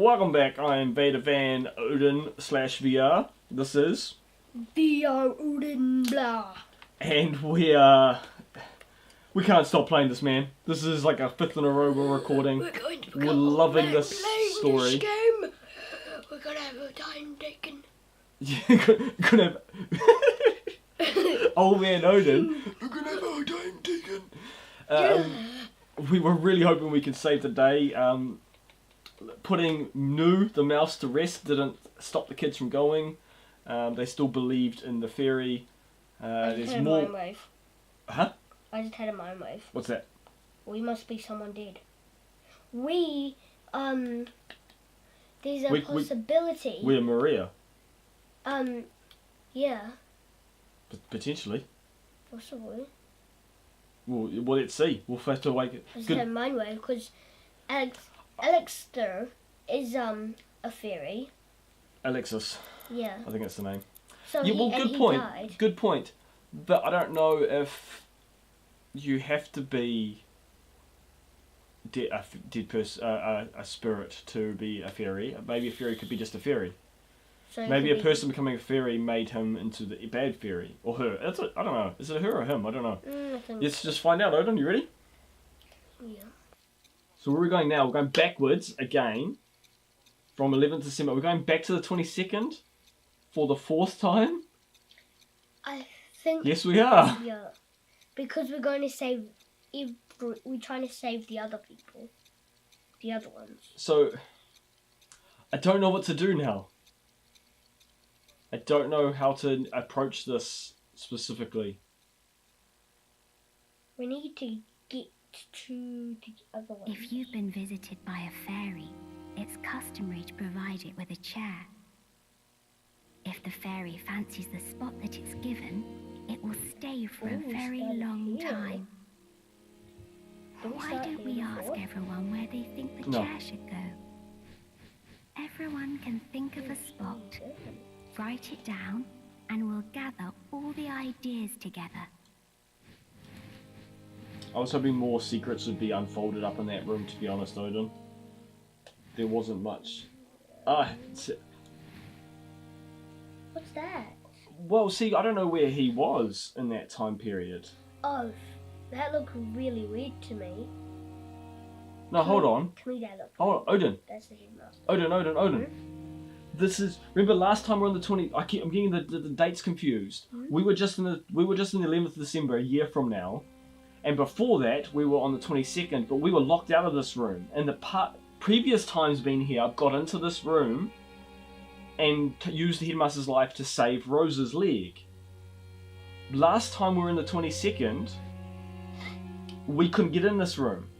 welcome back. I am Beta Van Odin / VR. This is VR Odin blah. And we can't stop playing this, man. This is like our 5th in a row we're recording. We're loving this story. This game. We're gonna have a time taken. Yeah, gonna have old man Odin. We're gonna have our time taken. We were really hoping we could save the day. Putting the mouse to rest didn't stop the kids from going. They still believed in the fairy. There's more. Mind wave. Huh? I just had a mind wave. What's that? We must be someone dead. There's a possibility. We're Maria. Yeah. Potentially. Possibly. Well, let's see. We'll have to wake it. I just had a mind wave because Alexander is a fairy. Alexis. Yeah. I think that's the name. So yeah, well, good point. Died. Good point. But I don't know if you have to be a dead person, a spirit to be a fairy. Maybe a fairy could be just a fairy. So maybe a person becoming a fairy made him into the bad fairy. Or her. I don't know. Is it her or him? I don't know. Let's just find out, Odin. You ready? Yeah. So where are we going now? We're going backwards again. From 11th December. We're going back to the 22nd for the 4th time. I think. Yes, we are. Yeah. Because we're going to save. We're trying to save the other people. The other ones. So, I don't know what to do now. I don't know how to approach this specifically. We need to get to the other ones. If you've been visited by a fairy, it's customary to provide it with a chair. If the fairy fancies the spot that it's given, it will stay for a very long time. Why don't we ask everyone where they think the chair should go? Everyone can think of a spot, write it down, and we'll gather all the ideas together. I was hoping more secrets would be unfolded up in that room, to be honest, Odin. There wasn't much. What's that? Well, see, I don't know where he was in that time period. Oh, that looked really weird to me. No, hold on. To me, that looked. Hold on, Odin. That's the headmaster. Odin. This is. Remember last time we're on the 20. I'm getting the dates confused. We were just in the 11th of December, a year from now, and before that we were on the 22nd. But we were locked out of this room. And the previous times being here, I've got into this room and used the headmaster's life to save Rose's leg. Last time we were in the 22nd, we couldn't get in this room.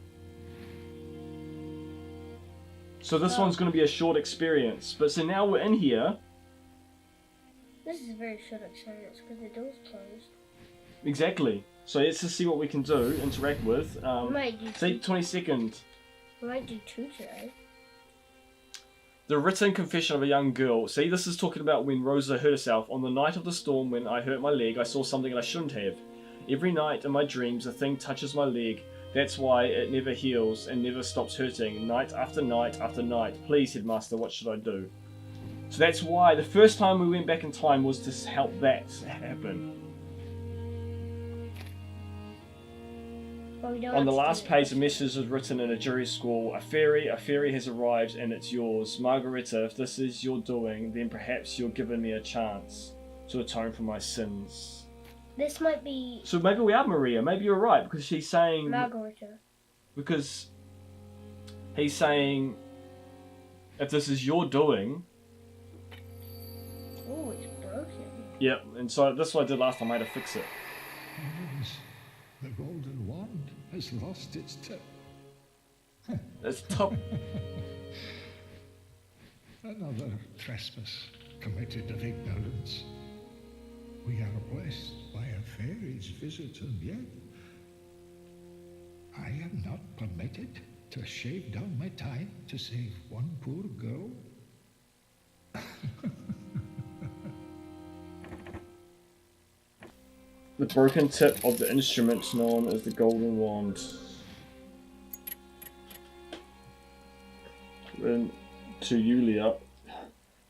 So this one's going to be a short experience. But so now we're in here. This is a very short experience because the door's closed. Exactly. So let's just see what we can do, interact with. Say 22nd. We might do 2 today. The written confession of a young girl. See, this is talking about when Rosa hurt herself. On the night of the storm when I hurt my leg, I saw something I shouldn't have. Every night in my dreams, a thing touches my leg. That's why it never heals and never stops hurting. Night after night after night. Please, headmaster, what should I do? So that's why the first time we went back in time was to help that happen. On the last page, a message was written in a jury scroll. A fairy has arrived and it's yours. Margareta, if this is your doing, then perhaps you're giving me a chance to atone for my sins. This might be... So maybe we are Maria. Maybe you're right, because she's saying... Margareta. Because he's saying, if this is your doing... Oh, it's broken. Yep, and so that's what I did last time. I had to fix it. Yes, the golden wand has lost its tip. It's top. Another trespass committed of ignorance. We are blessed by a fairy's visit, and yet I am not permitted to shave down my time to save one poor girl. The broken tip of the instrument known as the golden wand. And to Yulia,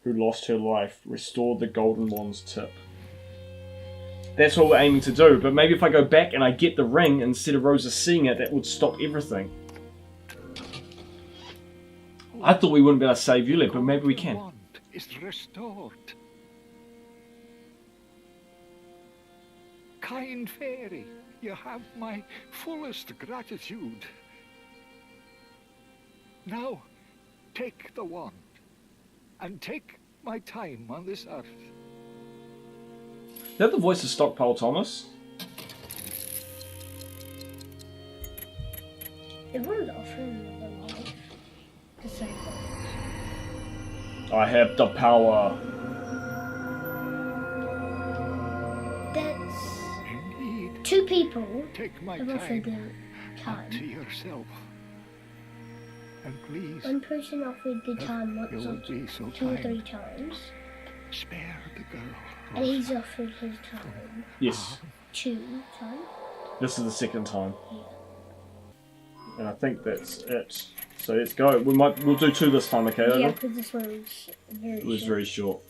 who lost her life, restore the golden wand's tip. That's what we're aiming to do, but maybe if I go back and I get the ring instead of Rosa seeing it, that would stop everything. I thought we wouldn't be able to save Yulia, but maybe we can. Wand is restored. Kind fairy, you have my fullest gratitude. Now, take the wand, and take my time on this earth. Is that the voice of Stockpile Thomas? Everyone's offering the life to save them. I have the power. That's Indeed, two people take my have offered time their unto time. yourself. And please, One person offered the time you once will or be so two or three kind. times, Spare the girl. and he's offered his time Yes, 2 times. this is the second time. Yeah. And I think that's it. So let's go. We'll do 2 this time, okay? Yeah, Owen? because this one was very It was short. very short.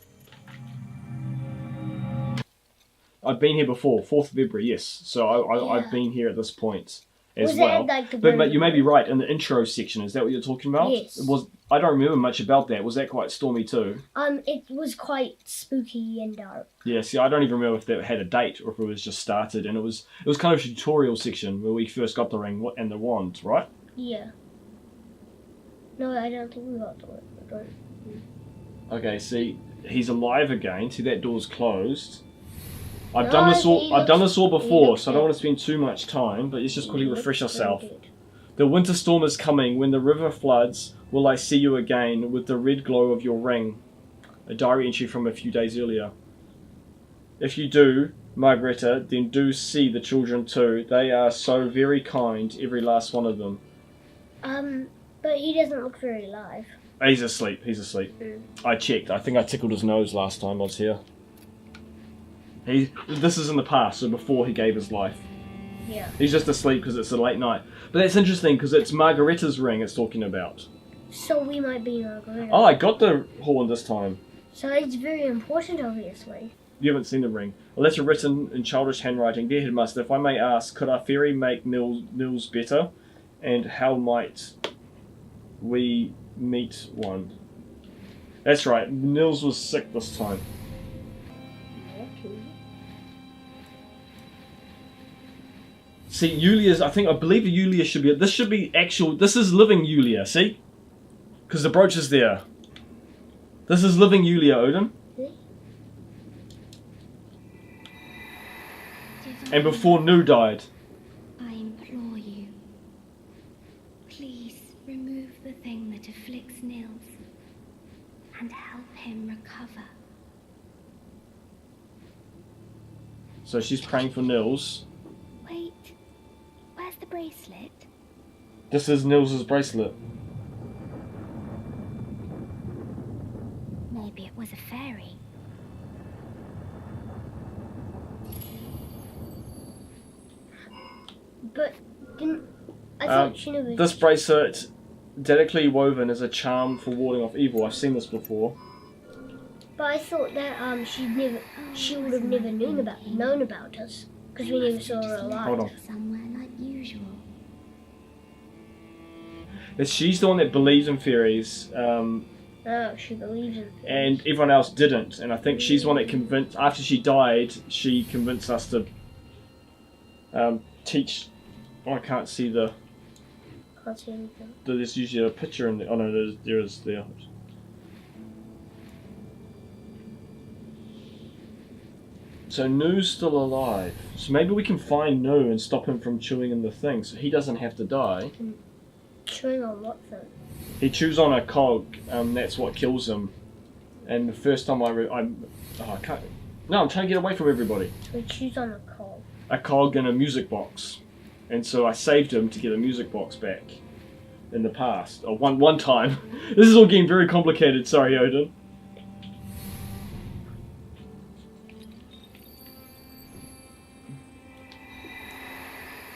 I've been here before, 4th of February, yes. So I've Yeah. been here at this point as Was well. that like the But very you may be beginning? right, in the intro section, is that what you're talking about? Yes. It was. I don't remember much about that. Was that quite stormy too? It was quite spooky and dark. Yeah, see, I don't even remember if that had a date or if it was just started. And it was kind of a tutorial section where we first got the ring and the wand, right? Yeah. No, I don't think we got the one. I don't. Okay, see, he's alive again. See, that door's closed. I've No, done this all. he I've done looks- this all he before, looks so I don't good. want to spend too much time. But let's just quickly refresh Looks very ourselves. good. The winter storm is coming. When the river floods, will I see you again with the red glow of your ring? A diary entry from a few days earlier. If you do, Margareta, then do see the children too. They are so very kind, every last one of them. But he doesn't look very alive. He's asleep. He's asleep. Mm. I checked. I think I tickled his nose last time I was here. This is in the past, so before he gave his life. Yeah. He's just asleep because it's a late night. But that's interesting because it's Margareta's ring it's talking about. So we might be Margareta. Oh, I got the horn this time. So it's very important, obviously. You haven't seen the ring. A letter written in childish handwriting. Dear Headmaster, if I may ask, could our fairy make Nils better? And how might we meet one? That's right, Nils was sick this time. See, Yulia's, I believe Yulia should be, this should be actual, this is living Yulia, see? Because the brooch is there. This is living Yulia, Odin. And before Nu died. I implore you, please remove the thing that afflicts Nils and help him recover. So she's praying for Nils. Wait, where's the bracelet? This is Nils's bracelet. Maybe it was a fairy. But didn't I thought she never. This bracelet, delicately woven, is a charm for warding off evil. I've seen this before. But I thought that she would have never known about us because we never saw her alive. Hold on. Somewhere like usual. But she's the one that believes in fairies, No, she believes in things. and everyone else didn't. And I think she's the one that convinced. After she died, she convinced us to teach. Oh, I can't see the. Can't see anything. There's usually a picture in the. Oh no, there is there. So Nu's still alive. So maybe we can find Nu and stop him from chewing in the thing, so he doesn't have to die. Chewing on what thing? He chews on a cog, that's what kills him. And the first time I can't. No, I'm trying to get away from everybody. So he chews on a coal. A cog and a music box, and so I saved him to get a music box back. In the past, or one time. This is all getting very complicated. Sorry, Odin.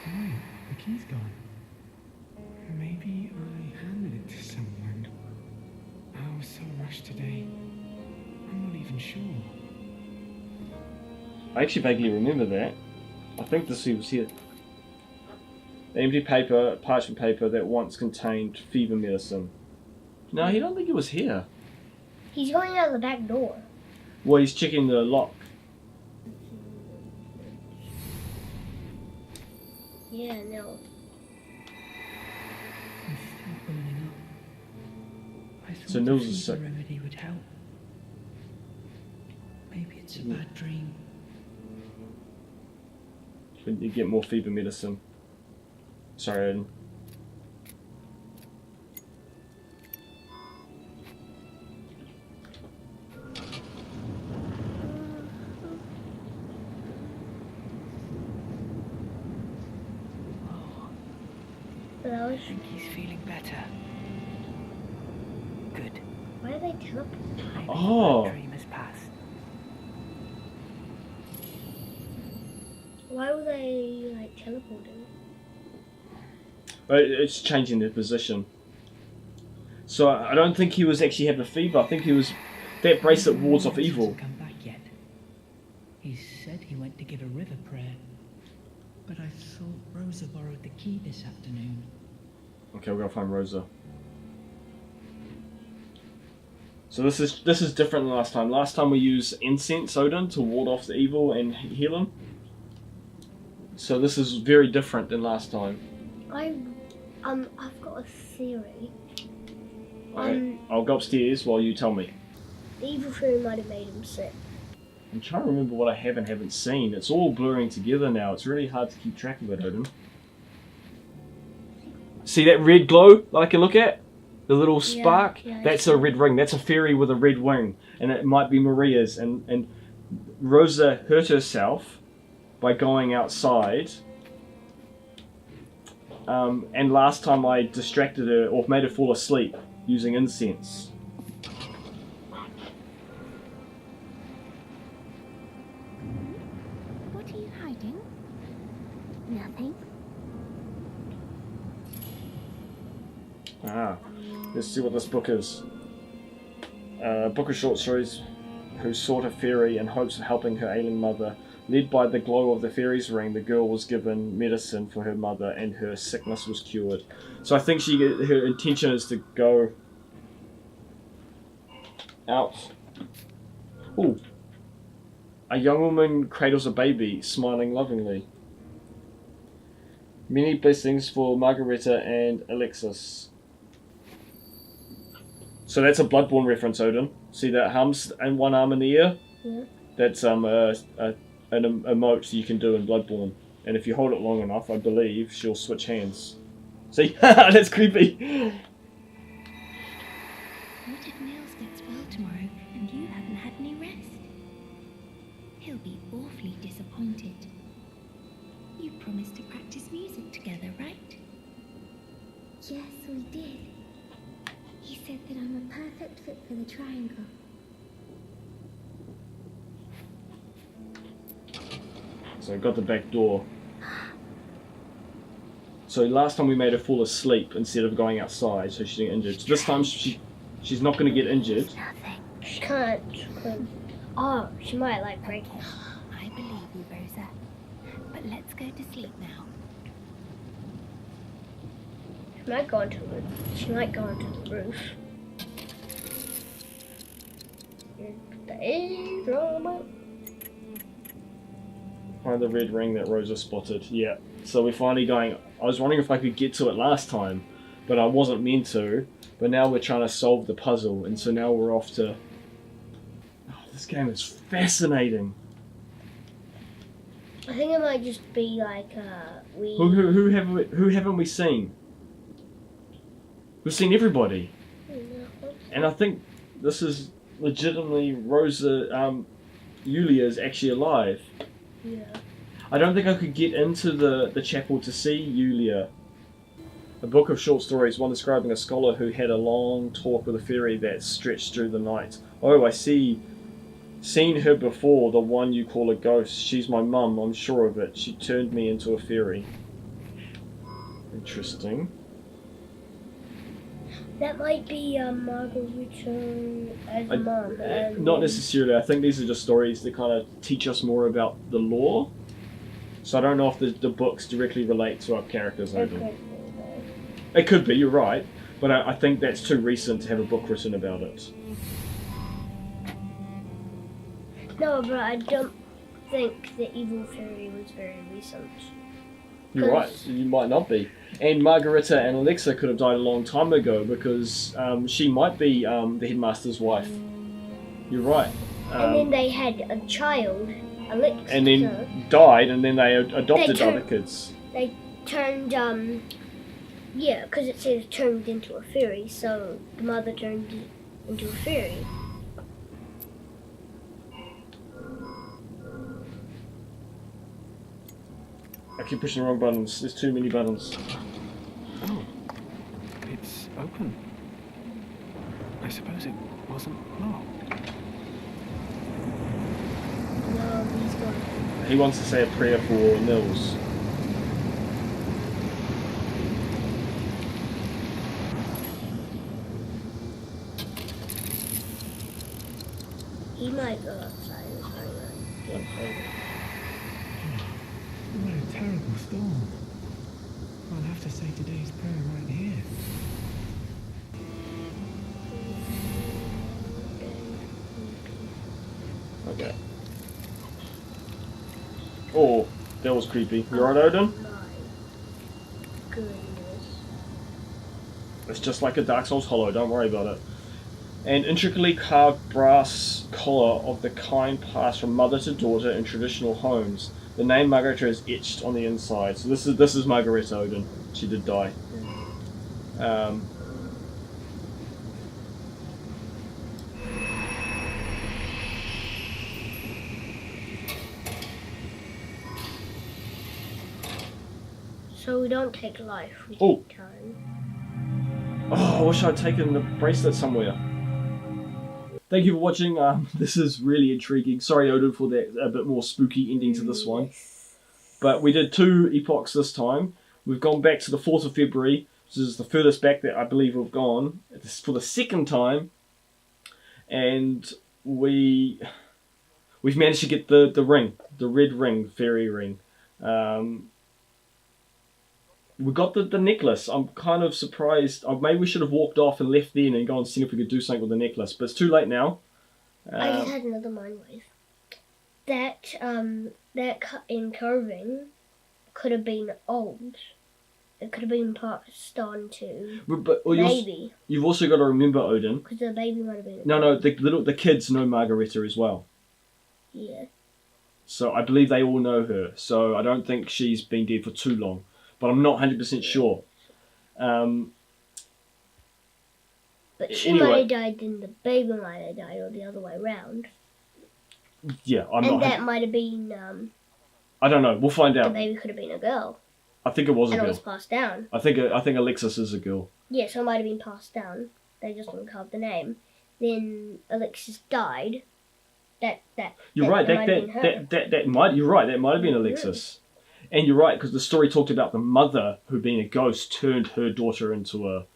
Wait, the key's gone. Maybe I handed it to someone. I was so rushed today. I'm not even sure. I actually vaguely remember that. I think this was here. Empty paper, parchment paper that once contained fever medicine. No, he don't think it was here. He's going out the back door. Well, he's checking the lock. Yeah, no. I'm still burning up. I thought So the Nils is fever sick. remedy would help. Maybe it's a bad dream. You get more fever medicine. Sorry, Aiden. But I was. I think he's feeling better. Good. Why are they teleporting? Maybe Oh. the bad dream has passed. Why were they like teleporting? It's changing their position. So I don't think he was actually having a fever. I think he was. That bracelet wards off evil. Hasn't come back yet. He said he went to give a river prayer. But I thought Rosa borrowed the key this afternoon. Okay, we're gonna find Rosa. So this is different than last time. Last time we used incense Odin to ward off the evil and heal him. So this is very different than last time. I've got a theory. Okay, I'll go upstairs while you tell me. The evil fairy might have made him sick. I'm trying to remember what I have and haven't seen. It's all blurring together now. It's really hard to keep track of it, Odin. See that red glow that I can look at? The little spark? yeah, That's a red ring. That's a fairy with a red wing. And it might be Maria's. And Rosa hurt herself by going outside. And last time I distracted her or made her fall asleep using incense. What are you hiding? Nothing. Ah, let's see what this book is. Book of short stories who sought a fairy in hopes of helping her ailing mother. Led by the glow of the fairy's ring, the girl was given medicine for her mother and her sickness was cured. So I think her intention is to go out. Ooh. A young woman cradles a baby, smiling lovingly. Many blessings for Margareta and Alexis. So that's a Bloodborne reference, Odin. See that hums and one arm in the air? Yeah. That's an emote you can do in Bloodborne. And if you hold it long enough, I believe, she'll switch hands. See? That's creepy! What if Nils gets well tomorrow and you haven't had any rest? He'll be awfully disappointed. You promised to practice music together, right? Yes, we did. He said that I'm a perfect fit for the triangle. So I got the back door. So last time we made her fall asleep instead of going outside, so she didn't get injured. So this time she's not going to get injured. Nothing. She can't. Oh, she might like break. I believe you, Rosa. But let's go to sleep now. She might go onto the. She might go onto the roof. Drama. Find the red ring that Rosa spotted. Yeah. So we're finally going. I was wondering if I could get to it last time, but I wasn't meant to. But now we're trying to solve the puzzle, and so now we're off to. Oh, this game is fascinating. I think it might just be like we. Who haven't we seen? We've seen everybody, and I think this is legitimately Rosa. Yulia is actually alive. Yeah. I don't think I could get into the chapel to see Yulia. A book of short stories, one describing a scholar who had a long talk with a fairy that stretched through the night. Oh, I see. Seen her before, the one you call a ghost. She's my mum, I'm sure of it. She turned me into a fairy. Interesting. That might be Margarita as mom. Not necessarily. I think these are just stories that kind of teach us more about the lore. So I don't know if the books directly relate to our characters. It could be, you're right. But I think that's too recent to have a book written about it. No, but I don't think the evil fairy was very recent. You're right, you might not be. And Margarita and Alexa could have died a long time ago because she might be the headmaster's wife. You're right. And then they had a child, Alexa. And then died, and then they adopted other kids. They turned, yeah, because it says turned into a fairy, so the mother turned into a fairy. I keep pushing the wrong buttons. There's too many buttons. Oh, it's open. I suppose it wasn't locked. No, he's gone. He wants to say a prayer for Nils. He might go outside and get hurt. What a terrible storm. I'll have to say today's prayer right here. Okay. Oh, that was creepy. You alright, Odin? My goodness. It's just like a Dark Souls Hollow, don't worry about it. An intricately carved brass collar of the kind passed from mother to daughter in traditional homes. The name Margarita is etched on the inside. So this is Margarita, Odin. She did die. So we don't take life, we Oh. take time. Oh, I wish I'd taken the bracelet somewhere. Thank you for watching. This is really intriguing. Sorry, Odin, for that a bit more spooky ending to this one. But we did 2 epochs this time. We've gone back to the 4th of February, which is the furthest back that I believe we've gone. This is for the second time. And we've managed to get the ring, the red ring, fairy ring. We got the necklace. I'm kind of surprised. Maybe we should have walked off and left then and gone and seen if we could do something with the necklace. But it's too late now. I just had another mind wave. That carving could have been old. It could have been passed on to baby. You've also got to remember, Odin. Because the baby might have been. No, the kids know Margarita as well. Yeah. So I believe they all know her. So I don't think she's been dead for too long. But I'm not 100% sure. But she might have died, then the baby might have died, or the other way around. Yeah, that might have been. I don't know. We'll find out. The baby could have been a girl. I think it was a girl. And it was passed down. I think Alexis is a girl. Yeah, so it might have been passed down. They just didn't carve the name. Then Alexis died. You're right. That might. You're right. That might have been Alexis. And you're right, because the story talked about the mother who, being a ghost, turned her daughter into a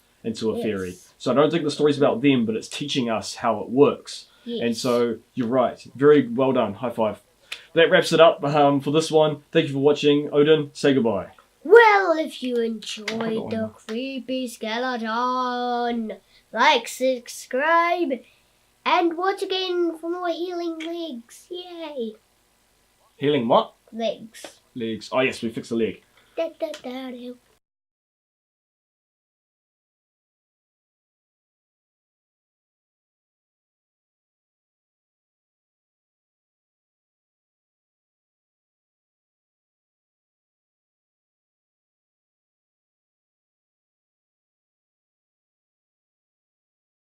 fairy. So I don't think the story's about them, but it's teaching us how it works. Yes. And so you're right. Very well done. High five. That wraps it up for this one. Thank you for watching. Odin, say goodbye. Well, if you enjoyed the creepy skeleton, like, subscribe, and watch again for more healing legs. Yay! Healing what? Legs. Legs. Oh yes, we fixed the leg.